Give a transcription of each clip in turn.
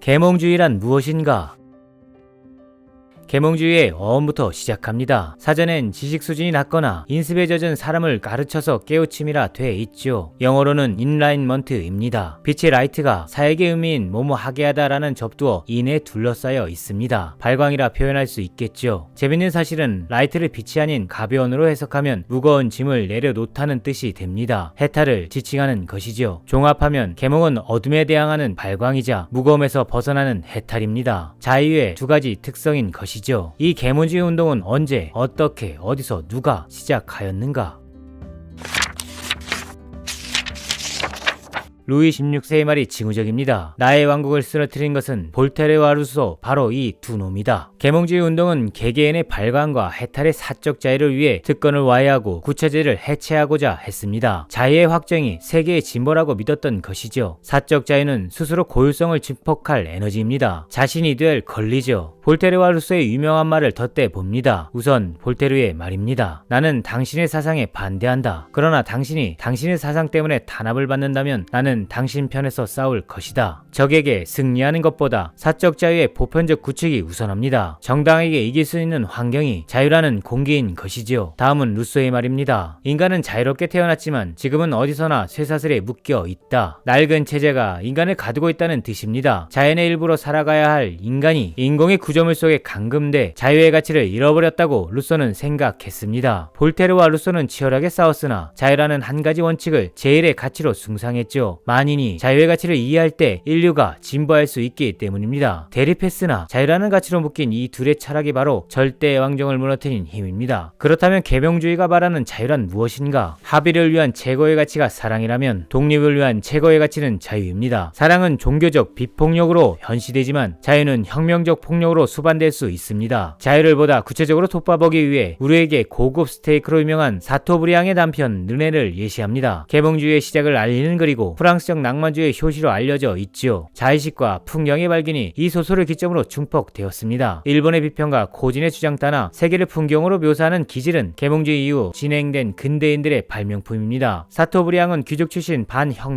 계몽주의란 무엇인가? 계몽주의의 어원부터 시작합니다. 사전엔 지식 수준이 낮거나 인습에 젖은 사람을 가르쳐서 깨우침이라 돼 있죠. 영어로는 인라인먼트입니다. 빛의 라이트가 사역의 의미인 뭐뭐하게 하다라는 접두어 인에 둘러싸여 있습니다. 발광이라 표현할 수 있겠죠. 재밌는 사실은 라이트를 빛이 아닌 가벼운으로 해석하면 무거운 짐을 내려놓다는 뜻이 됩니다. 해탈을 지칭하는 것이죠. 종합하면 계몽은 어둠에 대항하는 발광이자 무거움에서 벗어나는 해탈입니다. 자유의 두 가지 특성인 것이죠. 이 계몽주의 운동은 언제, 어떻게, 어디서, 누가 시작하였는가? 루이 16세의 말이 징후적입니다. 나의 왕국을 쓰러뜨린 것은 볼테르와 루소, 바로 이 두 놈이다. 계몽주의 운동은 개개인의 발광과 해탈의 사적 자유를 위해 특권을 와해하고 구체제를 해체하고자 했습니다. 자유의 확정이 세계의 진보라고 믿었던 것이죠. 사적 자유는 스스로 고유성을 증폭할 에너지입니다. 자신이 될 권리죠. 볼테르와 루소의 유명한 말을 덧대 봅니다. 우선 볼테르의 말입니다. 나는 당신의 사상에 반대한다. 그러나 당신이 당신의 사상 때문에 탄압을 받는다면 나는 당신 편에서 싸울 것이다. 적에게 승리하는 것보다 사적 자유의 보편적 구축이 우선합니다. 정당에게 이길 수 있는 환경이 자유라는 공기인 것이지요. 다음은 루소의 말입니다. 인간은 자유롭게 태어났지만 지금은 어디서나 쇠사슬에 묶여 있다. 낡은 체제가 인간을 가두고 있다는 뜻입니다. 자연의 일부로 살아가야 할 인간이 인공의 구조물 속에 감금돼 자유의 가치를 잃어버렸다고 루소는 생각했습니다. 볼테르와 루소는 치열하게 싸웠으나 자유라는 한 가지 원칙을 제일의 가치로 숭상했죠. 만인이 자유의 가치를 이해할 때 인류가 진보할 수 있기 때문입니다. 대립했으나 자유라는 가치로 묶인 이 둘의 철학이 바로 절대의 왕정을 무너뜨린 힘입니다. 그렇다면 계몽주의가 말하는 자유란 무엇인가? 합의를 위한 최고의 가치가 사랑이라면 독립을 위한 최고의 가치는 자유입니다. 사랑은 종교적 비폭력으로 현시되지만 자유는 혁명적 폭력으로 수반될 수 있습니다. 자유를 보다 구체적으로 돋봐보기 위해 우리에게 고급 스테이크로 유명한 사토브리앙의 남편 르네를 예시합니다. 계몽주의의 시작을 알리는 글이고 프랑스적 낭만주의의 효시로 알려져 있지요. 자의식과 풍경의 발견이 이 소설을 기점으로 중폭되었습니다. 일본의 비평가 코진의 주장 따나 세계를 풍경으로 묘사하는 기질은 계몽주의 이후 진행된 근대인들의 발명품입니다. 사토브리앙은 귀족 출신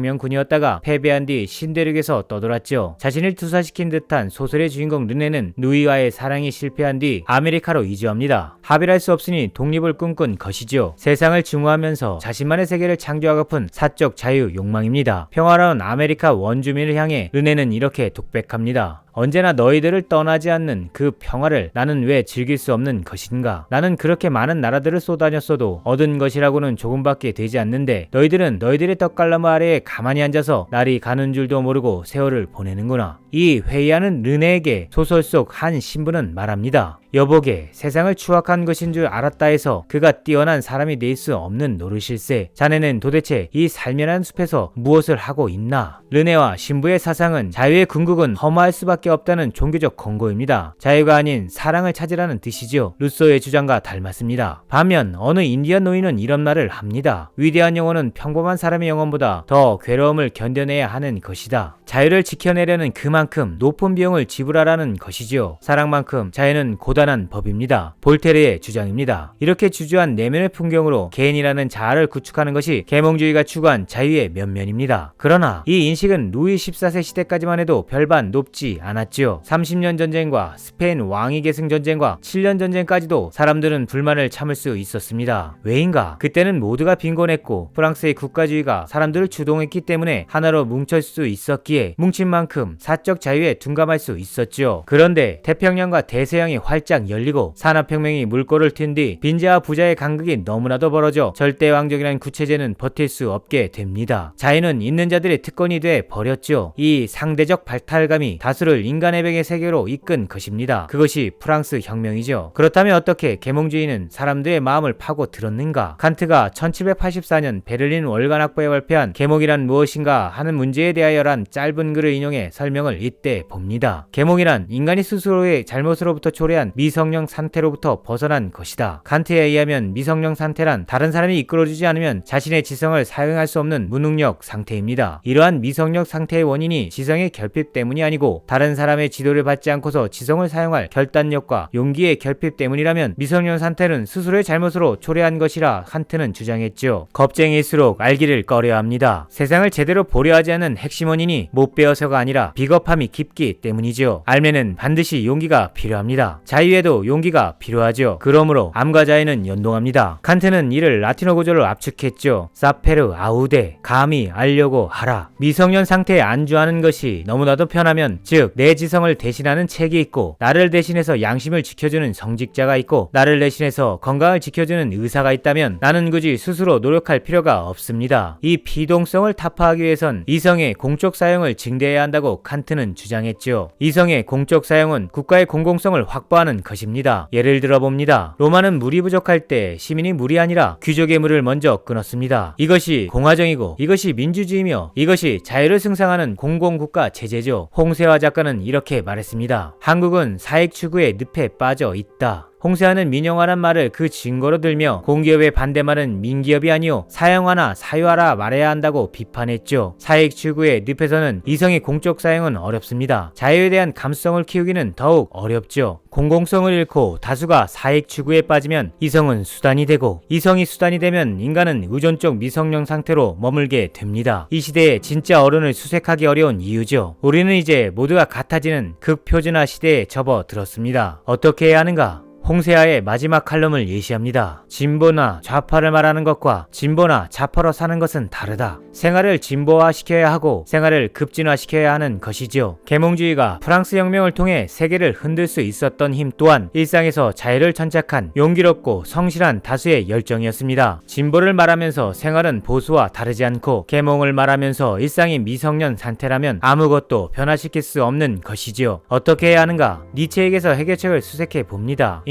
반혁명군이었다가 패배한 뒤 신대륙에서 떠돌았죠. 자신을 투사시킨 듯한 소설의 주인공 르네는 누이와의 사랑이 실패한 뒤 아메리카로 이주합니다. 합의할 수 없으니 독립을 꿈꾼 것이죠. 세상을 증오하면서 자신만의 세계를 창조하고픈 사적 자유 욕망입니다. 평화로운 아메리카 원주민을 향해 르네는 이렇게 독백합니다. 언제나 너희들을 떠나지 않는 그 평화를 나는 왜 즐길 수 없는 것인가? 나는 그렇게 많은 나라들을 쏘다녔어도 얻은 것이라고는 조금밖에 되지 않는데 너희들은 너희들의 떡갈나무 아래에 가만히 앉아서 날이 가는 줄도 모르고 세월을 보내는구나. 이 회의하는 르네에게 소설 속 한 신부는 말합니다. 여보게, 세상을 추악한 것인 줄 알았다 해서 그가 뛰어난 사람이 될 수 없는 노릇일세. 자네는 도대체 이 살면한 숲에서 무엇을 하고 있나? 르네와 신부의 사상은 자유의 궁극은 허무할 수밖에 없다는 종교적 권고입니다. 자유가 아닌 사랑을 찾으라는 뜻이죠. 루소의 주장과 닮았습니다. 반면 어느 인디언 노인은 이런 말을 합니다. 위대한 영혼은 평범한 사람의 영혼보다 더 괴로움을 견뎌내야 하는 것이다. 자유를 지켜내려는 그만큼 높은 비용을 지불하라는 것이죠. 사랑만큼 자유는 고단한 법입니다. 볼테르의 주장입니다. 이렇게 주저한 내면의 풍경으로 개인이라는 자아를 구축하는 것이 계몽주의가 추구한 자유의 면면입니다. 그러나 이 인식은 루이 14세 시대까지만 해도 별반 높지 않았지요. 30년 전쟁과 스페인 왕위 계승 전쟁과 7년 전쟁까지도 사람들은 불만을 참을 수 있었습니다. 왜인가? 그때는 모두가 빈곤했고 프랑스의 국가주의가 사람들을 주동했기 때문에 하나로 뭉칠 수 있었기에 뭉친 만큼 사적 자유에 둔감할 수 있었지요. 그런데 태평양과 대서양이 활짝 열리고 산업혁명이 물꼬를 튼 뒤 빈자와 부자의 간극이 너무나도 벌어져 절대왕정이라는 구체제는 버틸 수 없게 됩니다. 자유는 있는 자들의 특권이 돼 버렸죠. 이 상대적 발탈감이 다수를 인간의 병의 세계로 이끈 것입니다. 그것이 프랑스 혁명이죠. 그렇다면 어떻게 계몽주의는 사람들의 마음을 파고 들었는가? 칸트가 1784년 베를린 월간학보에 발표한 계몽이란 무엇인가 하는 문제에 대하여란 짧은 글을 인용해 설명을 이때 봅니다. 계몽이란 인간이 스스로의 잘못으로부터 초래한 미성령 상태로부터 벗어난 것이다. 칸트에 의하면 미성령 상태란 다른 사람이 이끌어주지 않으면 자신의 지성을 사용할 수 없는 무능력 상태입니다. 이러한 미성령 상태의 원인이 지성의 결핍 때문이 아니고 다른 사람의 지도를 받지 않고서 지성을 사용할 결단력과 용기의 결핍 때문이라면 미성령 상태는 스스로의 잘못으로 초래한 것이라 칸트는 주장했죠. 겁쟁이일수록 알기를 꺼려야 합니다. 세상을 제대로 보려 하지 않는 핵심 원인이 못 배워서가 아니라 비겁함이 깊기 때문이죠. 알면은 반드시 용기가 필요합니다. 자유에도 용기가 필요하죠. 그러므로 암과 자유는 연동합니다. 칸트는 이를 라틴어 구조로 압축했죠. 사페르 아우데, 감히 알려고 하라. 미성년 상태에 안주하는 것이 너무나도 편하면, 즉 내 지성을 대신하는 책이 있고, 나를 대신해서 양심을 지켜주는 성직자가 있고, 나를 대신해서 건강을 지켜주는 의사가 있다면 나는 굳이 스스로 노력할 필요가 없습니다. 이 비동성을 타파하기 위해선 이성의 공적 사용을 증대해야 한다고 칸트는 주장했죠. 이성의 공적 사용은 국가의 공공성을 확보하는 것입니다. 예를 들어 봅니다. 로마는 물이 부족할 때 시민이 물이 아니라 귀족의 물을 먼저 끊었습니다. 이것이 공화정이고 이것이 민주주의며 이것이 자유를 승상하는 공공국가 체제죠. 홍세화 작가는 이렇게 말했습니다. 한국은 사익 추구의 늪에 빠져 있다. 홍세화는 민영화란 말을 그 증거로 들며 공기업의 반대말은 민기업이 아니오 사형화나 사유화라 말해야 한다고 비판했죠. 사익 추구의 늪에서는 이성의 공적 사용은 어렵습니다. 자유에 대한 감수성을 키우기는 더욱 어렵죠. 공공성을 잃고 다수가 사익 추구에 빠지면 이성은 수단이 되고, 이성이 수단이 되면 인간은 의존적 미성령 상태로 머물게 됩니다. 이 시대에 진짜 어른을 수색하기 어려운 이유죠. 우리는 이제 모두가 같아지는 극표준화 시대에 접어들었습니다. 어떻게 해야 하는가? 홍세화의 마지막 칼럼을 예시합니다. 진보나 좌파를 말하는 것과 진보나 좌파로 사는 것은 다르다. 생활을 진보화시켜야 하고 생활을 급진화시켜야 하는 것이죠. 계몽주의가 프랑스 혁명을 통해 세계를 흔들 수 있었던 힘 또한 일상에서 자유를 천착한 용기롭고 성실한 다수의 열정이었습니다. 진보를 말하면서 생활은 보수와 다르지 않고 계몽을 말하면서 일상이 미성년 상태라면 아무것도 변화시킬 수 없는 것이지요. 어떻게 해야 하는가? 니체에게서 해결책을 수색해 봅니다.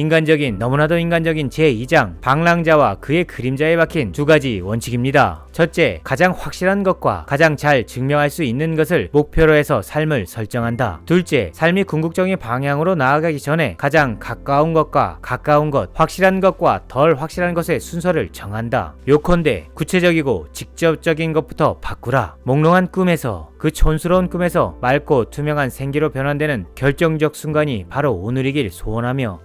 너무나도 인간적인 제2장 방랑자와 그의 그림자에 박힌 두 가지 원칙입니다. 첫째, 가장 확실한 것과 가장 잘 증명할 수 있는 것을 목표로 해서 삶을 설정한다. 둘째, 삶이 궁극적인 방향으로 나아가기 전에 가장 가까운 것과 가까운 것, 확실한 것과 덜 확실한 것의 순서를 정한다. 요컨대 구체적이고 직접적인 것부터 바꾸라. 몽롱한 꿈에서, 그 촌스러운 꿈에서 맑고 투명한 생기로 변환되는 결정적 순간이 바로 오늘이길 소원하며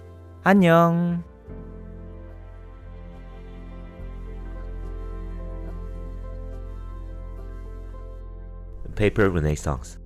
안녕. Paper Renaissance